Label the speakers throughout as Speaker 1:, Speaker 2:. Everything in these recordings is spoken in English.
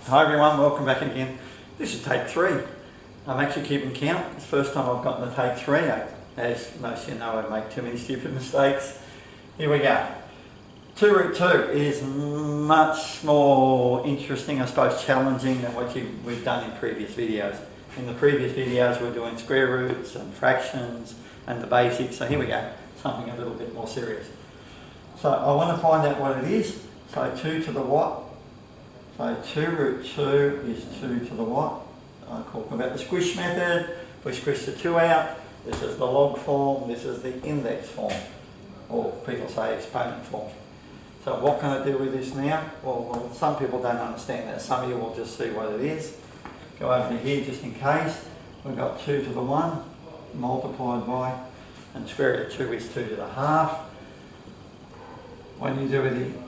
Speaker 1: Hi everyone, welcome back again. This is take 3. I'm actually keeping count. It's the first time I've gotten to take 3. As most of you know, I make too many stupid mistakes. Here we go. 2 root 2 is much more interesting, I suppose, challenging than what we've done in previous videos. In the previous videos we're doing square roots and fractions and the basics, so here we go, something a little bit more serious. So I want to find out what it is. So 2 to the what? So 2 root 2 is 2 to the what? I talk about the squish method. We squish the 2 out. This is the log form, this is the index form, or people say exponent form. So what can I do with this now? Well, some people don't understand that. Some of you will just see what it is. Go over to here just in case. We've got 2 to the 1 multiplied by, and square root of 2 is 2 to the half. When you do with the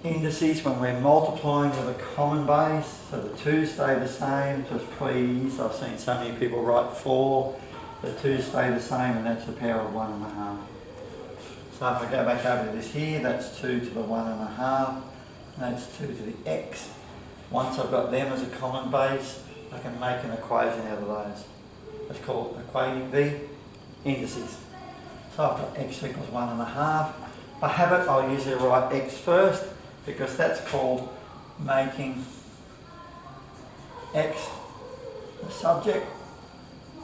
Speaker 1: indices, when we're multiplying with a common base, so the 2 stay the same, just please, I've seen so many people write 4, the 2 stay the same, and that's the power of 1.5. So if I go back over to this here, that's 2 to the 1.5, and that's 2 to the x. Once I've got them as a common base, I can make an equation out of those. It's called equating the indices. So I've got x equals 1.5. By habit, I'll usually write x first, because that's called making x the subject.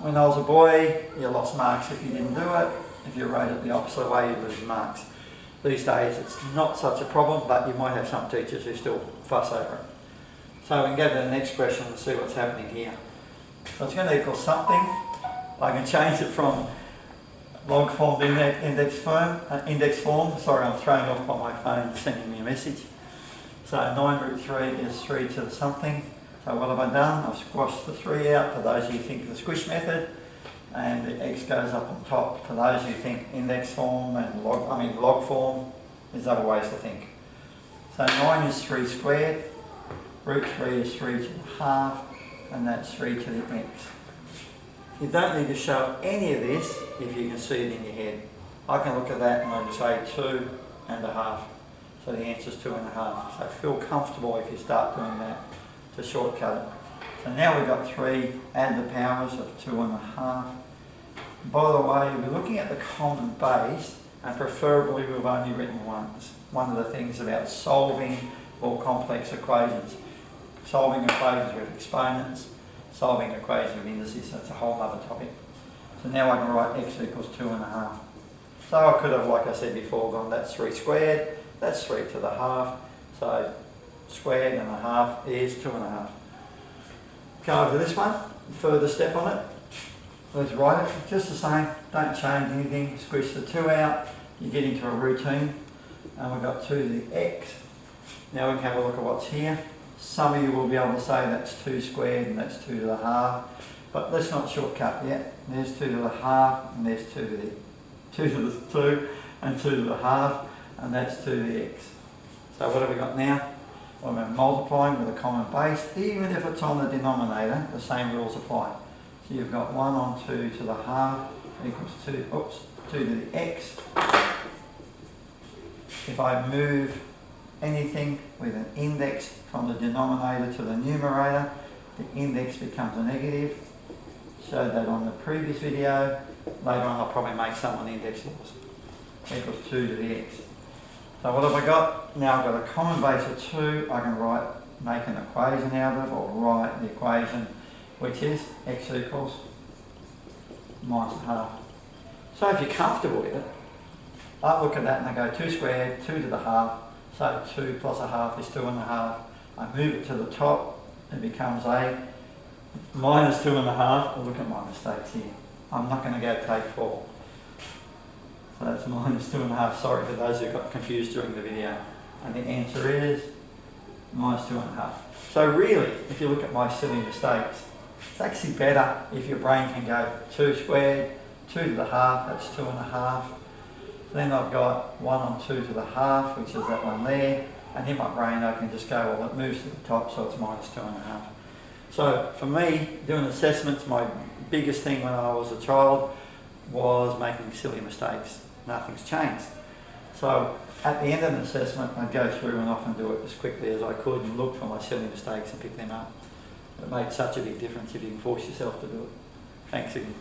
Speaker 1: When I was a boy, you lost marks if you didn't do it. If you wrote it the opposite way, you lose marks. These days it's not such a problem, but you might have some teachers who still fuss over it. So we can go to the next question and see what's happening here. So it's going to equal something. I can change it from log form to index form. Sorry, I'm thrown off by my phone sending me a message. So 9 root 3 is 3 to the something. So what have I done? I've squashed the 3 out for those who think the squish method, and the x goes up on top for those who think index form and log form. There's other ways to think. So 9 is 3 squared, root 3 is 3 to the half, and that's 3 to the x. You don't need to show any of this if you can see it in your head. I can look at that and I can say 2.5. So the answer is 2.5. So feel comfortable if you start doing that to shortcut it. So now we've got 3, add the powers of 2.5. By the way, we're looking at the common base, and preferably we've only written once. One of the things about solving more complex equations. Solving equations with exponents, solving equations with indices, that's a whole other topic. So now I can write x equals 2.5. So I could have, like I said before, gone that's 3 squared, that's 3 to the half, so squared and a half is 2.5. Go over to this one, further step on it. Let's write it just the same, don't change anything, squish the 2 out, you get into a routine, and we've got 2 to the x. Now we can have a look at what's here. Some of you will be able to say that's 2 squared and that's 2 to the half, but let's not shortcut yet. There's 2 to the half, and there's 2 to the 2 and 2 to the half, and that's 2 to the x. So what have we got now? Well, we're multiplying with a common base. Even if it's on the denominator, the same rules apply. So you've got 1 on 2 to the half equals 2 to the x. If I move anything with an index from the denominator to the numerator, the index becomes a negative. Showed that on the previous video. Later on I'll probably make some on index laws. Equals 2 to the x. So what have I got? Now I've got a common base of 2. I can make an equation out of it, or write the equation, which is x equals minus a half. So if you're comfortable with it, I look at that and I go 2 squared, 2 to the half, so 2 plus a half is 2.5. I move it to the top, it becomes a minus 2.5. Look at my mistakes here. I'm not going to go take 4. So that's minus 2.5. Sorry for those who got confused during the video. And the answer is minus 2.5. So really, if you look at my silly mistakes, it's actually better if your brain can go 2 squared, 2 to the half, that's 2.5. Then I've got 1 on 2 to the half, which is that one there. And in my brain I can just go, well, it moves to the top, so it's minus 2.5. So for me, doing assessments, my biggest thing when I was a child was making silly mistakes. Nothing's changed. So at the end of an assessment, I'd go through and often do it as quickly as I could and look for my silly mistakes and pick them up. It made such a big difference if you can force yourself to do it. Thanks again.